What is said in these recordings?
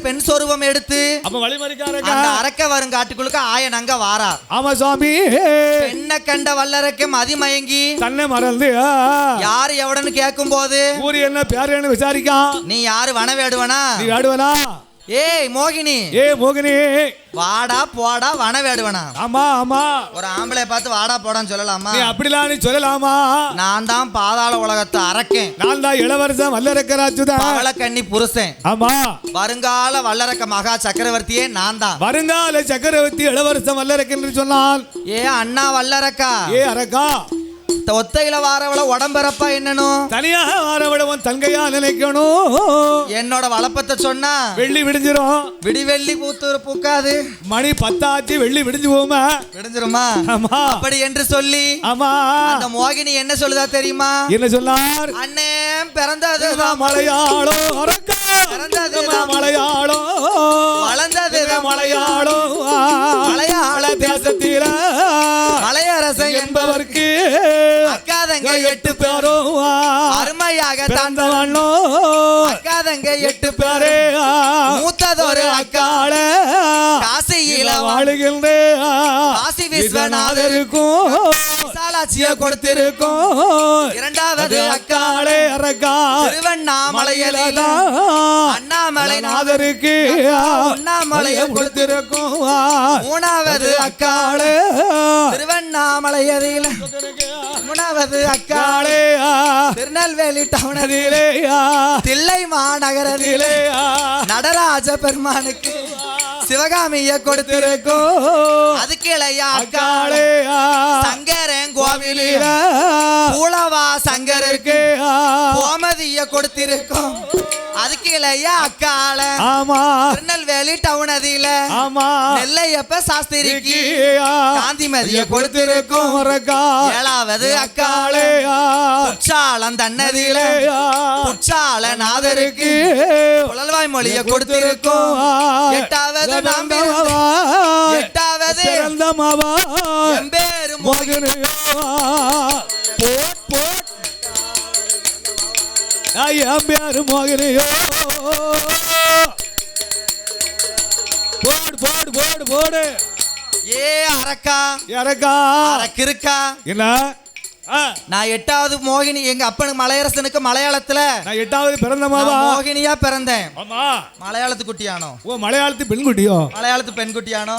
பெண் சொரூபம் எடுத்து அப்ப வழிமறிக்காரங்க அந்த அரக்க வரும் காட்டுக்குள்ள ஆயன் அங்க வாரா. ஆமா சுவாமி. பெண்ணை கண்ட வல்லரக்க மதிமயங்கி தன்னை மறந்து யாரு எவடன்னு கேட்கும் போது ஊரு என்ன பேரு என்ன விசாரிக்கா. நீ யாரு வன வேடுவனா? நீ வேடுவனா? ஏய் மோகினி, மோகினி வாடா போடா வன வேடுவனா? ஆமா ஆமா. ஒரு ஆம்பளை பார்த்து வாடா போடான்னு சொல்லலாமா? நீ அப்படிலாம் நீ சொல்லலாமா? நான் தான் பாதாள உலகத்தை அரக்கேன். நான் தான் இளவரசன் வல்லரக்கராஜுதான். பவளக்கண்ணி புருஷன். ஆமா. வருங்கால வல்லரக்க மகா சக்கரவர்த்தியே நான் தான். வருங்கால சக்கரவர்த்தி இளவரசன் வல்லரக்க என்று சொன்னால் அண்ணா வல்லரக்கா. அரக்கா ஒத்தையில வாரவள உடம்பரப்பா என்னனும் தனியாக வாரவள உன் தங்கையா நினைக்கணும். என்னோட வளப்பத்தை சொன்னா வெள்ளி விடிஞ்சிரும். வெள்ளி பூக்காது. மணி 10 ஆச்சு வெள்ளி விடிஞ்சு போமா? விடிஞ்சிருமா? ஆமா. அப்படி என்று சொல்லி ஆமா அந்த மோகினி என்ன சொல்லுதா தெரியுமா? என்ன சொன்னார்? அண்ணே பிறந்ததுதான் மலையாளம் அரக்கா. பிறந்ததுதான் மலையாளம். வளர்ந்ததுதான் மலையாளம். மலையாள தேசத்தில மலையரசன் என்பவருக்கு அக்காதங்க 8 பேரும் அருமையாக தாண்டவண்ணோ. அக்காதங்க 8 பேரே மூத்ததொரு அக்காள காசியில வாழுகின்ற காசி விஸ்வநாதருக்கும் விசாலாட்சியை கொடுத்திருக்கும். இரண்டாவது அக்காளே அரக்கா திருவண்ணாமலையில அண்ணாமலை நாதருக்கு அண்ணாமலையை கொடுத்திருக்கும். மூணாவது அக்காளே திருவண்ணாமலையில மூணாவது அக்காளே திருநெல்வேலி டவுனதிலே தில்லை மாநகரத்திலே நடராஜ பெருமானுக்கு சிவகாமிய கொடுத்திருக்கும். அதுக்கு இளையா அக்காளே சங்கரன் கோவிலில பூலவா சங்கருக்கு கோமதிய கொடுத்திருக்கும். அதுக்கு இளையா அக்காள ஆமா திருநெல்வேலி டவுனதில ஆமா நெல்லையப்ப சாஸ்திரிக்கு காந்திமதிய கொடுத்திருக்கும். ஏழாவது அக்காளே உச்சாலம் தன்னதிலே உச்சால நாதருக்கு புலல்வாய் மொழிய கொடுத்திருக்கும். எட்டாவது எட்டாவது எம்பேரு மோகினி எம்பேரு மோகினியோ. போடு போடு போடு போடு. அரக்கா அரக்கா அரக்கிருக்கா என்ன? நான் 8வது மோகினி. எங்க அப்பனுக்கு மலையரசனுக்கு மலையாளத்துல நான் 8வது பிறந்தமாவா மோகினியா பிறந்தேன். ஆமா. மலையாளத்து குட்டியானோ? மலையாளத்து பெண்குட்டியோ? மலையாளத்து பெண் குட்டியானோ?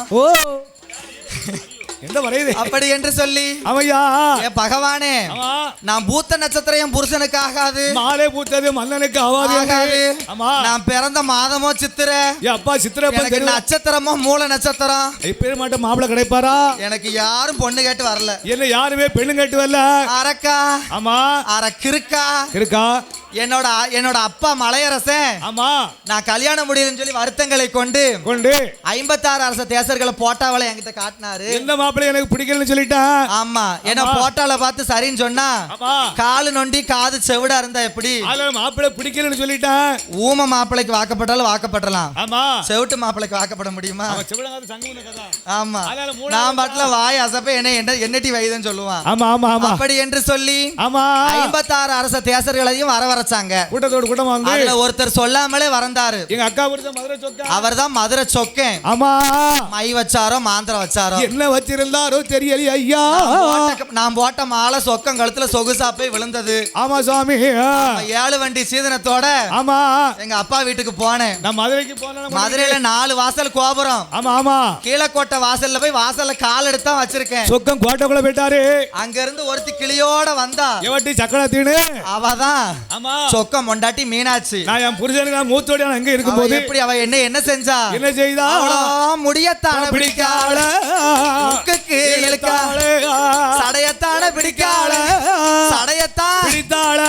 எந்த வரையுது? அப்படி என்று சொல்லி அவையா பகவானே நான் பூத்த நட்சத்திரம் என் புருஷனுக்கு ஆகாது. மாலை பூத்தது மன்னனுக்கு ஆகாது. நான் பிறந்த மாதமோ சித்திரை. அப்பா சித்திரை நட்சத்திரமோ மூல நட்சத்திரம். இப்ப மட்டும் மாப்பிள்ள கிடைப்பாரா? எனக்கு யாரும் பொண்ணு கேட்டு வரல. என்ன யாருமே பெண்ணு கேட்டு வரல. அரக்கா ஆமா அரக்கிருக்கா இருக்கா. என்னோட அப்பா மலையரசன் ஆமா நான் கல்யாணம் முடியுதுன்னு சொல்லி வருத்தங்களை கொண்டு 56 அரச தேசர்களை போட்டாவளை என்கிட்ட காட்டினாரு. எந்த மாப்பிள்ளை எனக்கு பிடிக்கலன்னு சொல்லிட்டான். ஆமா என்ன போட்டால பார்த்து சரின்னு சொன்னா காலு நொண்டி காது செவிடா இருந்தா எப்படி? மாப்பிள்ளை பிடிக்கலன்னு சொல்லிட்டான். ஊம மாப்பிள்ளைக்கு வாக்கப்பட்டாலும் வாக்கப்படலாம். ஆமா செவிட்டு மாப்பிள்ளைக்கு வாக்கப்பட முடியுமா? ஆமா நான் பாட்டுல வாய் அசப்ப என்னட்டி வயதுன்னு சொல்லுவான். ஆமா ஆமா ஆமா. அப்படி என்று சொல்லி ஆமா 56 அரச தேசர்களையும் வரவரைச்சாங்க. கூட்டத்தோடு கூட்டமா வந்து அதுல ஒருத்தர் சொல்லாமலே வந்தாரு. எங்க அக்கா புருஷன் மதுரை சொக்கன். அவர்தான் மதுரை சொக்கன். ஆமா மை வச்சாரோ மாந்திரம் வச்சாரோ என்ன வச்சிருந்தாரோ தெரியலையே ஐயா. நான் போட்ட மாலை சொக்கம் கழுத்துல சொகுசா போய் விழுந்தது. ஆமா சுவாமி. 7 வண்டி சீதனத்தோட ஆமா எங்க அப்பா வீட்டுக்கு போனேன். நான் மதுரைக்கு போனேன். மதுரையில 4 வாசல் கோபுரம். ஆமா ஆமா. கீழக்கோட்டை வாசல்ல போய் வாசல்ல கால் எடுத்தா வச்சிருக்கேன். சொக்கம் கோட்டைக்குள்ள போயிட்டாரு. அங்க இருந்து ஒருத்தி கிளியோட வந்தா. எவட்டி சக்கர தீனு அவதான். ஆமா சொக்கம் மொண்டாட்டி மீனாட்சி. நான் என் புருஷனுக்கு மூத்தோட அங்க இருக்கும்போது எப்படி அவ என்ன செஞ்சா? என்ன செய்தா? முடியத்தான பிடிக்காள முக்குக்கு இழுக்காள சடையத்தான பிடிக்காள சடையத்தான் பிடித்தாள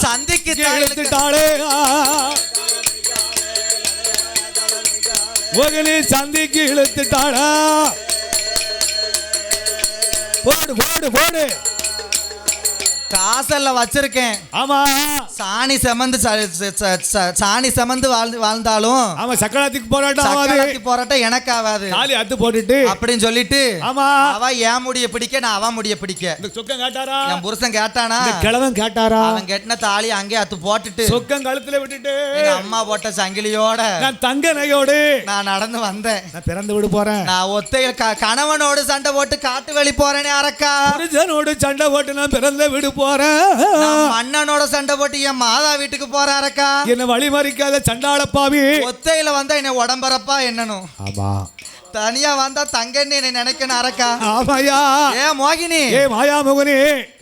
சந்திக்கு இழுத்துட்டாளே. மோகினி சந்திக்கு இழுத்துட்டாளா. போடு போடு போடு. காசல்ல வச்சிருக்கேன். ஆமா சாணி செமந்து வாழ்ந்தாலும் ஆமா சக்கராத்திக்கு போராட்டம் எனக்கு ஆகாது தாலி அத்து போட்டுட்டு அப்படின்னு சொல்லிட்டு ஆமா அவ என் முடிய பிடிக்க நான் அவன் முடிய பிடிக்க இந்த சொக்கம் கேட்டாரா என் புருஷன் கேட்டானா கிழவன் கேட்டாரா அவன் கெட்டின தாலி அங்கே அத்து போட்டுட்டு சொக்கம் கழுத்துல விட்டுட்டு எங்க அம்மா போட்ட சங்கிலியோட நான் தங்க நகையோடு நான் நடந்து வந்தேன். நான் பிறந்து விட போறேன். நான் ஒத்தையில கணவனோடு சண்டை போட்டு காட்டு வெளி போறேனே அரக்கா. புருஷனோடு சண்டை போட்டு நான் பிறந்து விட போறேன். மன்னனோட சண்டை போட்டு என் மாதா வீட்டுக்கு போறேன் அரக்கா. என்ன வழி மறிக்காத சண்டாள பாவி. ஒத்தையில வந்தா என்ன உடம்பரப்பா என்னனும். ஆமா. தனியா வந்தா தங்கன்னு என்ன நினைக்கணும் அரக்கா. ஆமாயா. ஏ மோகினி. ஏ மாயா மோகினி.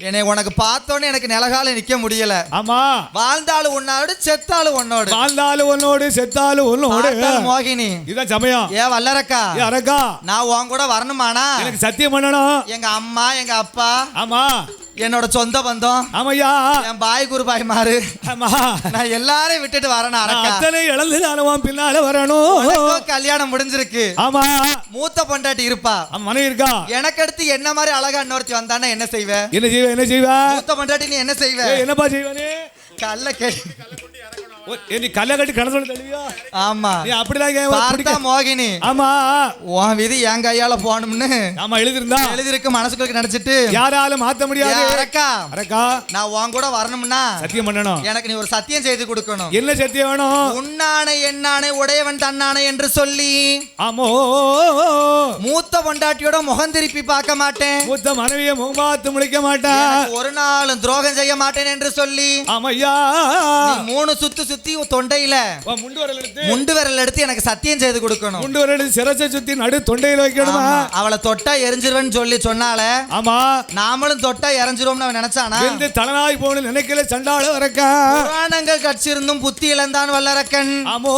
என்னை உனக்கு பார்த்தோன்னே எனக்கு நிலகால நிக்க முடியல. ஆமா. வாழ்ந்தாலும் உன்னோடு செத்தாலும் உன்னோடு. வாழ்ந்தாலும் உன்னோடு செத்தாலும் உன்னோடு. மோகினி. இதான் சமயம். ஏ வல்லரக்கா. ஏ அரக்கா. நான் உன் கூட வரணுமானா? எனக்கு சத்தியம் பண்ணணும். எங்க அம்மா எங்க அப்பா. ஆமா. என்னோட சொந்த பந்தம். ஆமையா. என் பாய் குரு பாய் மாறு. ஆமா. நான் எல்லாரையும் விட்டுட்டு வரணும் அரக்கா. அத்தனை இழந்து நானும் பின்னால வரணும். கல்யாணம் முடிஞ்சிருக்கு. ஆமா. மூத்த பொண்டாட்டி இருப்பா. மனைவி இருக்கா. எனக்கு அடுத்து என்ன மாதிரி அழகா இன்னொருத்தி வந்தானே என்ன செய்வ? என்ன செய்வ? மூத்த பொண்டாட்டி நீ என்ன செய்வ? என்னப்பா செய்வ நீ? கல்ல கேட்டு நீ கல்ல கட்டி கடை சொல்லி தள்ளுவியா? ஆமா. நீ அப்படிதான் மோகினி. ஆமா. உன் விதி என் கையால போகணும்னு ஆமா எழுதிருக்கு மனசுக்குள்ள நினைச்சிட்டு யாராலும் மாத்த முடியாது. அரக்கா நான் உன் கூட வரணும்னா சத்தியம் பண்ணணும். எனக்கு நீ ஒரு சத்தியம் செய்து கொடுக்கணும். என்ன சத்தியம் வேணும்? உன்னானை என்னானை உடையவன் தன்னானை என்று சொல்லி. ஆமோ. மூத்த பொண்டாட்டியோட முகம் திருப்பி பார்க்க மாட்டேன். மூத்த மனைவியை முகம் பார்த்து முழிக்க மாட்டேன். ஒரு நாளும் துரோகம் செய்ய மாட்டேன் என்று சொல்லி. ஆமையா. 3 சுத்தி தொண்டையில முண்டு விரல் எடுத்து எனக்கு சத்தியம் செய்து கொடுக்கணும். முண்டு விரல் சிரசை சுத்தி நடு தொண்டையில வைக்கணுமா? அவளை தொட்டா எரிஞ்சிருவேன்னு சொல்லி சொன்னால. ஆமா. நாமளும் தொட்டா எரிஞ்சிருவோம்னு அவன் நினைச்சானா? இந்த தலனாய் போன நினைக்கல சண்டாள அரக்கா. புராணங்கள் கற்றிருந்தும் புத்தி இழந்தான் வல்லரக்கன். ஆமோ.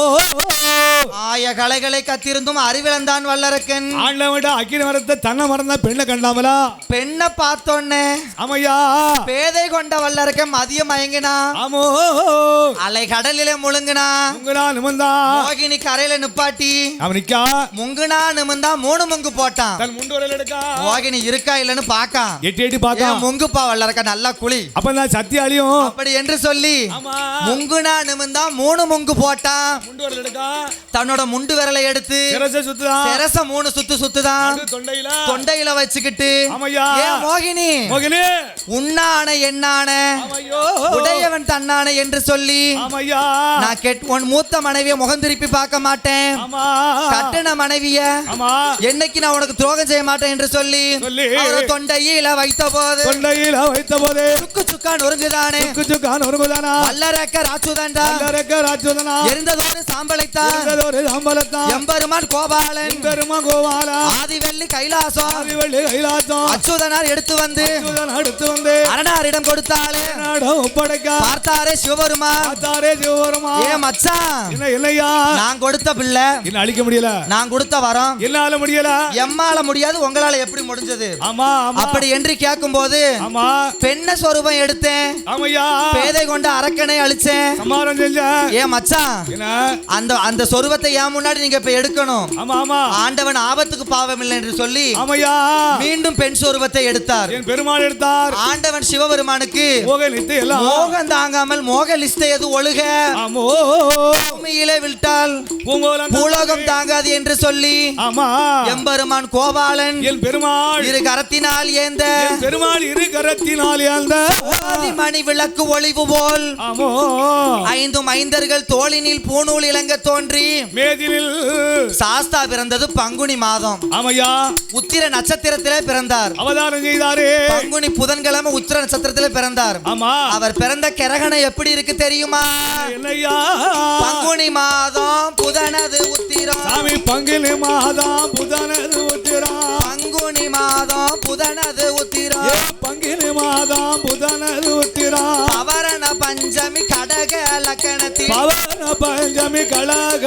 ஆய கலைகளை கத்திருந்தும் அறிவிழந்தான் வல்லரக்கன். ஆண்டவட அக்கினி மரத்தை தன்னை மறந்த பெண்ணை கண்டாமலா? பெண்ணை பார்த்தோன்னே ஆமையா பேதை கொண்ட வல்லரக்கன் மதியம் மயங்கினா. ஆமோ. அலை கடலிலே முழுங்கினா. மோகினி கரையில நிப்பாட்டி அவனிக்கா முங்குனா நிமிந்தா 3 முங்கு போட்டான். தன் முண்டு வரல எடுக்கா. மோகினி இருக்கா இல்லன்னு பாக்கான். எட்டி பாக்கா. முங்குப்பா வல்லரக்கா நல்லா குளி. அப்ப நான் சத்தியாலியும் அப்படி என்று சொல்லி முங்குனா நிமிந்தா 3 முங்கு போட்டான். முண்டு வரல எடுக்கா. தன்னோட முண்டு விரலை எடுத்து சிரசை சுத்துதான். சிரச 3 சுத்துதான். தொண்டையில வச்சுக்கிட்டு. ஆமையா. ஏ மோகினி. மோகினி. உன்னான என்னான உடையவன் தன்னான என்று சொல்லி. ஆமையா. நான் மூத்த மனைவிய முகம் திருப்பி பார்க்க மாட்டேன். கட்டண மனைவிய என்னைக்கு நான் உனக்கு துரோகம் செய்ய மாட்டேன் என்று சொல்லி தொண்டையில வைத்த போது சுக்கு சுக்கா நொறுங்குதானே. வல்லரக்க ராட்சுதண்டா எரிந்ததோடு சாம்பலைத்தான் எம்பெருமான் கோபாலன் ஆதிவெள்ளி கைலாசம் அச்சுதனார் எடுத்து வந்து அரணாரிடம் கொடுத்தாலே பார்த்தாரே சிவபெருமான். நான் கொடுத்த பிள்ளை அழிக்க முடியல. நான் கொடுத்த வரம் என்னால முடியல. எம்மால முடியாது, உங்களால எப்படி முடிஞ்சது? அப்படி என்று கேட்கும் போது பெண்ண சொரூபம் எடுத்தேன். பேதை கொண்ட அரக்கனை அழிச்சேன். ஏன் மச்சான் அந்த சொரூபத்தை ஏன் முன்னாடி நீங்க இப்ப எடுக்கணும். ஆண்டவன் ஆபத்துக்கு பாவம் இல்லை என்று சொல்லி மீண்டும் பெண் சொரூபத்தை எடுத்தார். பெருமாள் எடுத்தார். ஆண்டவன் சிவபெருமானுக்கு மோகம் தாங்காமல் மோக லிஸ்ட் எது ஒழுக பூமியிலே விட்டால் பூலோகம் தாங்காது என்று சொல்லி எம்பெருமான் கோபாலன் பெருமாள் இரு கரத்தினால் ஏந்த மணி விளக்கு ஒளிவு போல் 5 மைந்தர்கள் தோளினில் பூணூல் இளங்க தோன்றி மேதினில் சாஸ்தா பிறந்தது பங்குனி மாதம். உத்திர நட்சத்திரத்திலே பிறந்தார். அவதாரம் செய்தாரே. பங்குனி புதன்கிழமை உத்திர நட்சத்திரத்திலே பிறந்தார். அவர் பிறந்த கிரகணம் எப்படி இருக்கு தெரியுமா? பங்குனி மாதம் புதனது உத்திரம். சாமி பங்குனி மாதம் புதனது உத்திரம். பங்குனி மாதம் புதனது உத்திரம். பங்குனி மாதம் புதனது உத்திரம். பவரண பஞ்சமி கடக லக்கணத்தில். பவரண பஞ்சமி கடக